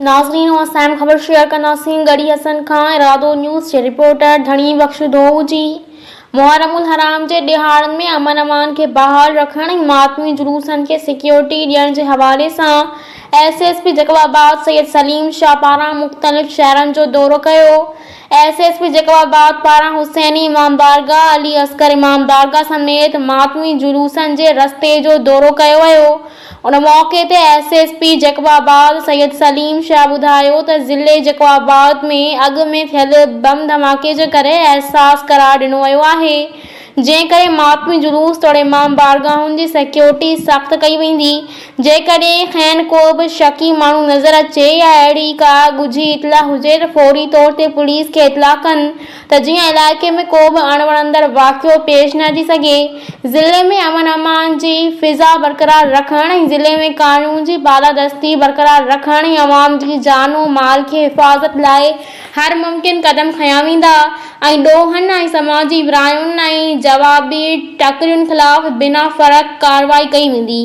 नाज़रीन असां ख़बर शेयर कंदासीं गड़ी हसन खां इरादो न्यूज़ जे रिपोर्टर धणी बख़्श दोऊ जी। मुहर्रमुल हराम जे ॾिहाड़नि में अमन अमान खे बहाल रखण ऐं मातमी जुलूसनि खे सिक्योरिटी ॾियण जे हवाले सां एसएसपी जैकबाबाद सैयद सलीम शाह पारां मुख़्तलिफ़ शहरनि जो दौरो कयो। एसएसपी जैकबाबाद पारां हुसैनी इमाम दारगाह, अली असगर इमाम दारगाह समेत मातमी जुलूसनि जे रस्ते जो दौरो कयो वियो। उन मौक़े ते एसएसपी जैकबाबाद सैयद सलीम शाह ॿुधायो त ज़िले जैकबाबाद में अॻु में थियल बम धमाके जे करे एहसास करार ॾिनो वियो आहे, जंहिं करे मातमी जुलूस तोड़े इमाम बारगाहुनि जी सिक्योरिटी सख़्त कई वेंदी। जेकॾहिं खैन को बि शकी माण्हू नज़र अचे या अहिड़ी का ॻुझी इतला हुजे त फौरी तौर ते पुलिस खे इतला कनि त जीअं इलाइक़े में को बि अणवणंदड़ वाक़ियो पेश न अची सघे। ज़िले में अमन अमान जी फ़िज़ा बरक़रार रखण ऐं ज़िले में क़ानून जी बालादस्ती बरक़रार रखण ऐं अवाम जी जानो माल खे हिफ़ाज़त लाइ हर मुमकिन क़दम खंया वेंदा ऐं ॾोहनि ऐं समाजी बुरायुनि ऐं जवाबी टकरियुनि ख़िलाफ़ बिना फ़र्क़ कार्रवाई कई वेंदी।